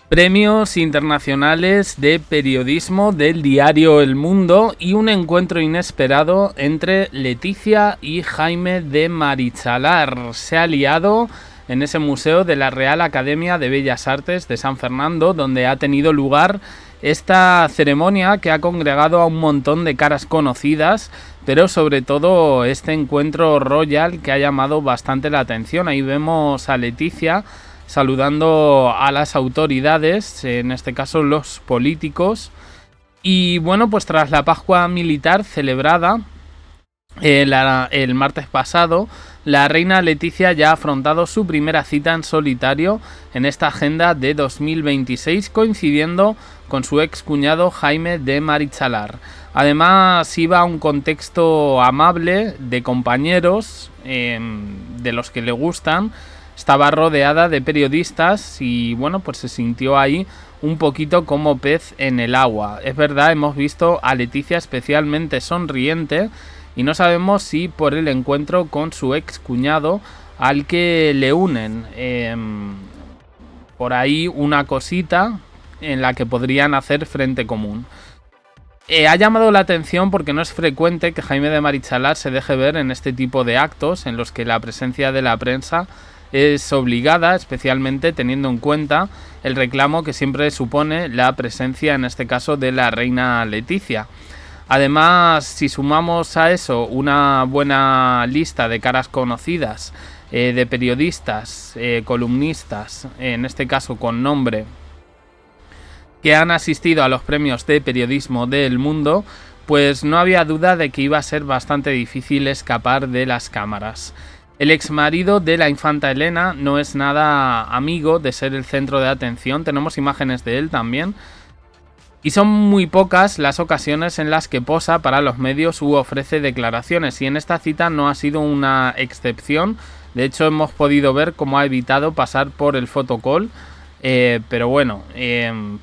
Premios internacionales de periodismo del diario El Mundo y un encuentro inesperado entre Leticia y Jaime de Marichalar. Se ha liado en ese museo de la Real Academia de Bellas Artes de San Fernando, donde ha tenido lugar esta ceremonia que ha congregado a un montón de caras conocidas, pero sobre todo este encuentro royal que ha llamado bastante la atención. Ahí vemos a Leticia saludando a las autoridades, en este caso los políticos. Y bueno, pues tras la Pascua Militar celebrada el martes pasado, la reina Leticia ya ha afrontado su primera cita en solitario en esta agenda de 2026, coincidiendo con su ex cuñado Jaime de Marichalar. Además, iba a un contexto amable de compañeros, de los que le gustan. Estaba rodeada de periodistas y bueno, pues se sintió ahí un poquito como pez en el agua. Es verdad, hemos visto a Leticia especialmente sonriente y no sabemos si por el encuentro con su ex cuñado al que le unen por ahí una cosita en la que podrían hacer frente común. Ha llamado la atención porque no es frecuente que Jaime de Marichalar se deje ver en este tipo de actos en los que la presencia de la prensa es obligada, especialmente teniendo en cuenta el reclamo que siempre supone la presencia, en este caso, de la reina Leticia. Además, si sumamos a eso una buena lista de caras conocidas, de periodistas, columnistas, en este caso con nombre, que han asistido a los premios de periodismo del mundo, pues no había duda de que iba a ser bastante difícil escapar de las cámaras. El exmarido de la infanta Elena no es nada amigo de ser el centro de atención, tenemos imágenes de él también, y son muy pocas las ocasiones en las que posa para los medios u ofrece declaraciones, y en esta cita no ha sido una excepción. De hecho, hemos podido ver cómo ha evitado pasar por el photocall, pero bueno,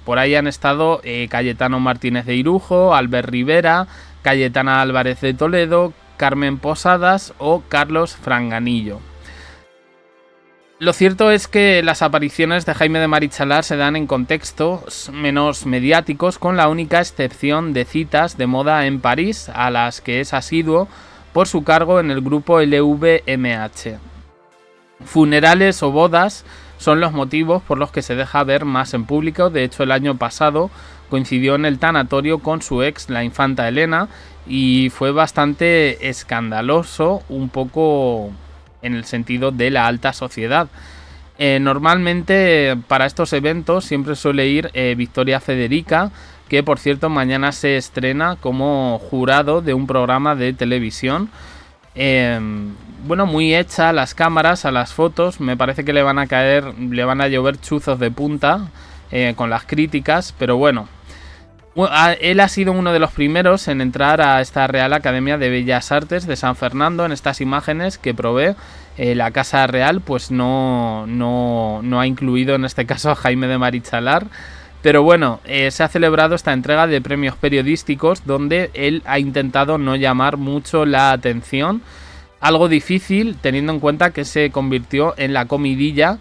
por ahí han estado Cayetano Martínez de Irujo, Albert Rivera, Cayetana Álvarez de Toledo, Carmen Posadas o Carlos Franganillo. Lo cierto es que las apariciones de Jaime de Marichalar se dan en contextos menos mediáticos, con la única excepción de citas de moda en París, a las que es asiduo por su cargo en el grupo LVMH. Funerales o bodas son los motivos por los que se deja ver más en público. De hecho, el año pasado coincidió en el tanatorio con su ex, la infanta Elena, y fue bastante escandaloso, un poco en el sentido de la alta sociedad. Normalmente para estos eventos siempre suele ir Victoria Federica, que por cierto mañana se estrena como jurado de un programa de televisión. Bueno, muy hecha las cámaras a las fotos, me parece que le van a llover chuzos de punta con las críticas, pero bueno. Él ha sido uno de los primeros en entrar a esta Real Academia de Bellas Artes de San Fernando. En estas imágenes que probé, la Casa Real pues no ha incluido en este caso a Jaime de Marichalar. Pero bueno, se ha celebrado esta entrega de premios periodísticos donde él ha intentado no llamar mucho la atención. Algo difícil teniendo en cuenta que se convirtió en la comidilla,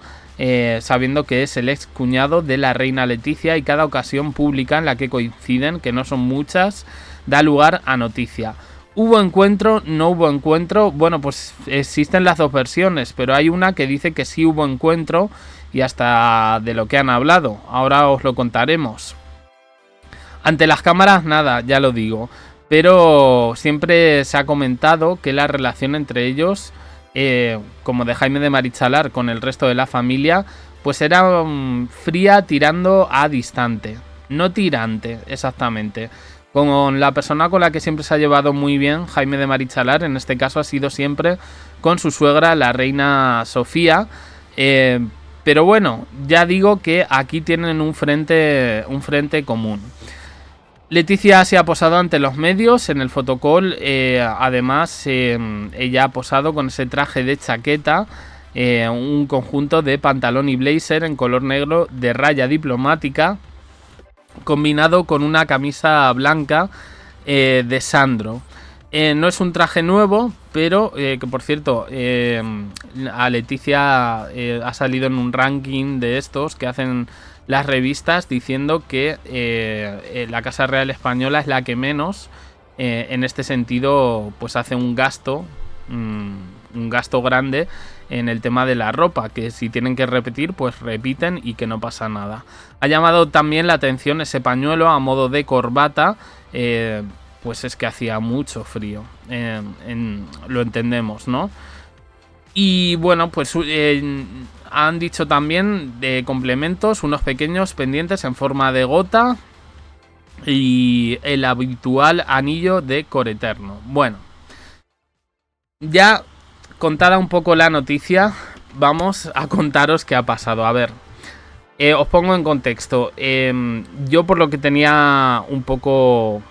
sabiendo que es el ex cuñado de la reina Leticia, y cada ocasión pública en la que coinciden, que no son muchas, da lugar a noticia. ¿Hubo encuentro? ¿No hubo encuentro? Bueno, pues existen las dos versiones, pero hay una que dice que sí hubo encuentro y hasta de lo que han hablado. Ahora os lo contaremos. Ante las cámaras nada, ya lo digo, pero siempre se ha comentado que la relación entre ellos, como de Jaime de Marichalar con el resto de la familia, pues era fría tirando a distante, no tirante exactamente. Con la persona con la que siempre se ha llevado muy bien Jaime de Marichalar, en este caso ha sido siempre con su suegra, la reina Sofía, pero bueno, ya digo que aquí tienen un frente común. Leticia se ha posado ante los medios en el photocall, además ella ha posado con ese traje de chaqueta, un conjunto de pantalón y blazer en color negro de raya diplomática, combinado con una camisa blanca de Sandro. No es un traje nuevo, pero que por cierto, a Leticia ha salido en un ranking de estos que hacen las revistas diciendo que la Casa Real Española es la que menos, en este sentido, pues hace un gasto grande en el tema de la ropa, que si tienen que repetir, pues repiten y que no pasa nada. Ha llamado también la atención ese pañuelo a modo de corbata, pues es que hacía mucho frío, lo entendemos, ¿no? Y bueno, pues han dicho también de complementos unos pequeños pendientes en forma de gota y el habitual anillo de coreterno. Bueno, ya contada un poco la noticia, vamos a contaros qué ha pasado. A ver, os pongo en contexto. Yo, por lo que tenía un poco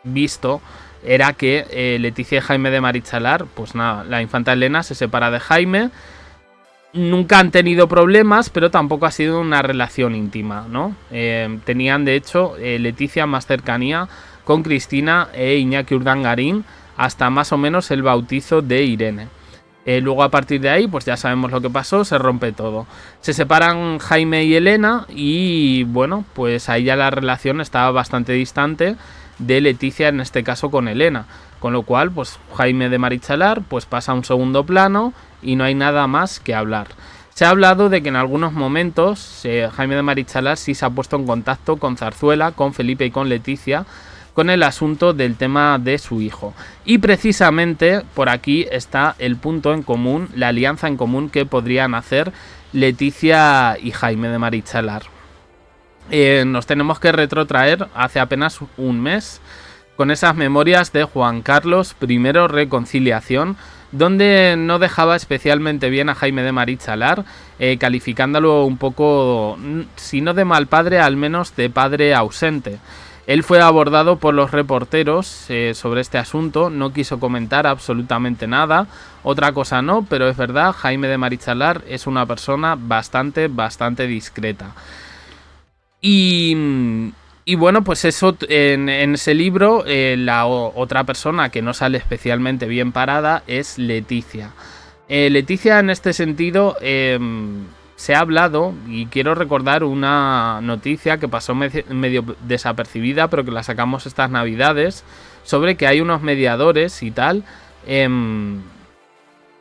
visto, era que Leticia y Jaime de Marichalar, pues nada, la infanta Elena se separa de Jaime. Nunca han tenido problemas, pero tampoco ha sido una relación íntima, ¿no? Tenían, de hecho, Leticia más cercanía con Cristina e Iñaki Urdangarín hasta más o menos el bautizo de Irene. Luego, a partir de ahí, pues ya sabemos lo que pasó, se rompe todo. Se separan Jaime y Elena y, bueno, pues ahí ya la relación estaba bastante distante de Leticia, en este caso con Elena. Con lo cual, pues Jaime de Marichalar pues pasa a un segundo plano y no hay nada más que hablar. Se ha hablado de que en algunos momentos Jaime de Marichalar sí se ha puesto en contacto con Zarzuela, con Felipe y con Leticia, con el asunto del tema de su hijo. Y precisamente por aquí está el punto en común, la alianza en común que podrían hacer Leticia y Jaime de Marichalar. Nos tenemos que retrotraer hace apenas un mes con esas memorias de Juan Carlos I Reconciliación, donde no dejaba especialmente bien a Jaime de Marichalar, calificándolo un poco, si no de mal padre, al menos de padre ausente. Él fue abordado por los reporteros sobre este asunto, no quiso comentar absolutamente nada. Otra cosa no, pero es verdad, Jaime de Marichalar es una persona bastante discreta. Y bueno, pues eso, en ese libro, la otra persona que no sale especialmente bien parada es Leticia. Leticia, en este sentido, se ha hablado, y quiero recordar una noticia que pasó medio desapercibida, pero que la sacamos estas navidades, sobre que hay unos mediadores y tal,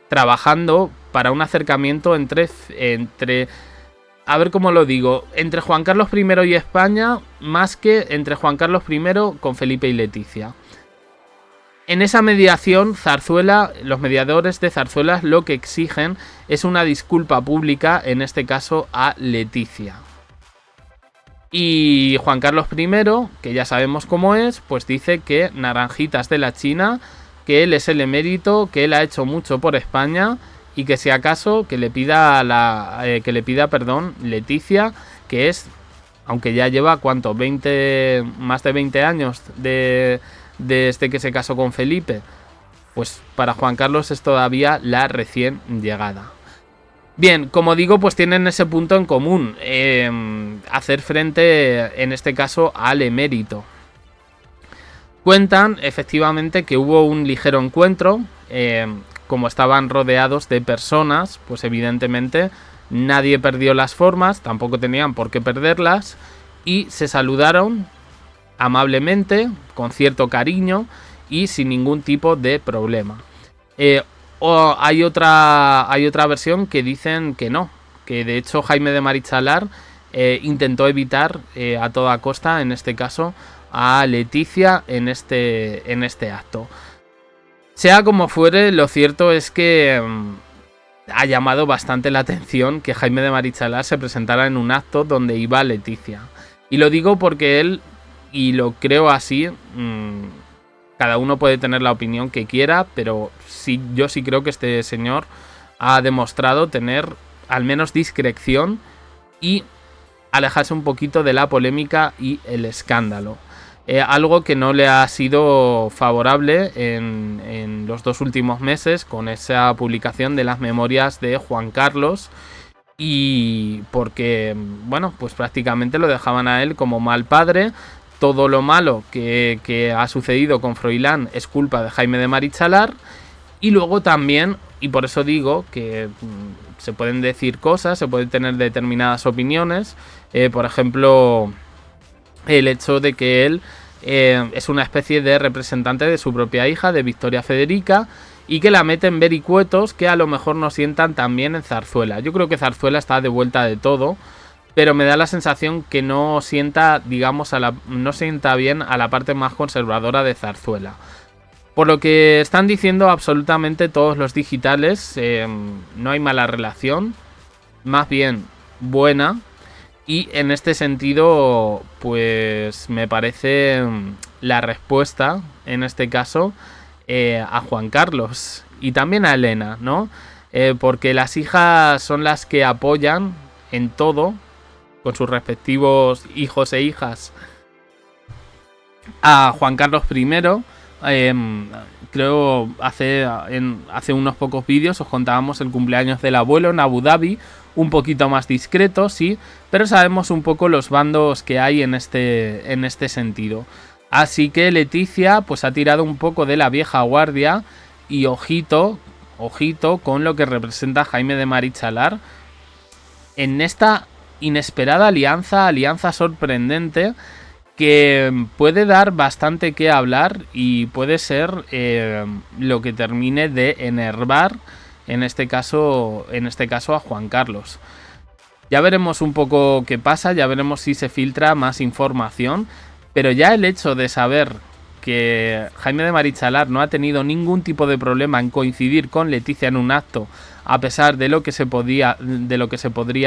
trabajando para un acercamiento entre a ver cómo lo digo, entre Juan Carlos I y España, más que entre Juan Carlos I con Felipe y Leticia. En esa mediación, Zarzuela, los mediadores de Zarzuela lo que exigen es una disculpa pública, en este caso a Leticia. Y Juan Carlos I, que ya sabemos cómo es, pues dice que naranjitas de la China, que él es el emérito, que él ha hecho mucho por España y que si acaso que le pida perdón Leticia, que es, aunque ya lleva ¿cuánto? Más de 20 años desde que se casó con Felipe, pues para Juan Carlos es todavía la recién llegada. Bien, como digo, pues tienen ese punto en común, hacer frente en este caso al emérito. Cuentan efectivamente que hubo un ligero encuentro, como estaban rodeados de personas, pues evidentemente nadie perdió las formas, tampoco tenían por qué perderlas, y se saludaron amablemente, con cierto cariño y sin ningún tipo de problema. Hay otra versión que dicen que no, que de hecho Jaime de Marichalar intentó evitar a toda costa, en este caso, a Leticia en este acto. Sea como fuere, lo cierto es que ha llamado bastante la atención que Jaime de Marichalar se presentara en un acto donde iba Leticia. Y lo digo porque él, y lo creo así, cada uno puede tener la opinión que quiera, pero sí, yo sí creo que este señor ha demostrado tener al menos discreción y alejarse un poquito de la polémica y el escándalo. Algo que no le ha sido favorable en los 2 últimos meses con esa publicación de las memorias de Juan Carlos, y porque, bueno, pues prácticamente lo dejaban a él como mal padre. Todo lo malo que ha sucedido con Froilán es culpa de Jaime de Marichalar. Y luego también, y por eso digo que se pueden decir cosas, se pueden tener determinadas opiniones. Por ejemplo, el hecho de que él es una especie de representante de su propia hija, de Victoria Federica, y que la mete en vericuetos que a lo mejor no sientan tan bien en Zarzuela. Yo creo que Zarzuela está de vuelta de todo, pero me da la sensación que no sienta, digamos, no sienta bien a la parte más conservadora de Zarzuela. Por lo que están diciendo absolutamente todos los digitales, no hay mala relación, más bien buena. Y en este sentido, pues me parece la respuesta, en este caso, a Juan Carlos y también a Elena, ¿no? Porque las hijas son las que apoyan en todo, con sus respectivos hijos e hijas, a Juan Carlos I. Creo hace unos pocos vídeos os contábamos el cumpleaños del abuelo en Abu Dhabi, un poquito más discreto, sí, pero sabemos un poco los bandos que hay en este sentido. Así que Leticia pues ha tirado un poco de la vieja guardia y ojito con lo que representa Jaime de Marichalar en esta inesperada alianza sorprendente que puede dar bastante que hablar y puede ser lo que termine de enervar en este caso a Juan Carlos. Ya veremos un poco qué pasa, ya veremos si se filtra más información, pero ya el hecho de saber que Jaime de Marichalar no ha tenido ningún tipo de problema en coincidir con Leticia en un acto, a pesar de lo que se podría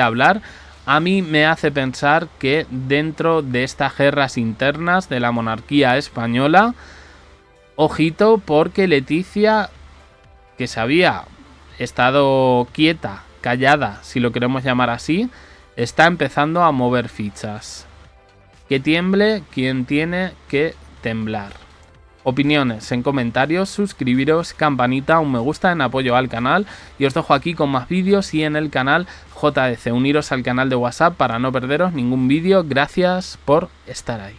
hablar, a mí me hace pensar que dentro de estas guerras internas de la monarquía española, ojito, porque Leticia, que se había estado quieta, callada, si lo queremos llamar así, está empezando a mover fichas. Que tiemble quien tiene que temblar. Opiniones en comentarios, suscribiros, campanita, un me gusta en apoyo al canal y os dejo aquí con más vídeos y en el canal JDC. Uniros al canal de WhatsApp para no perderos ningún vídeo. Gracias por estar ahí.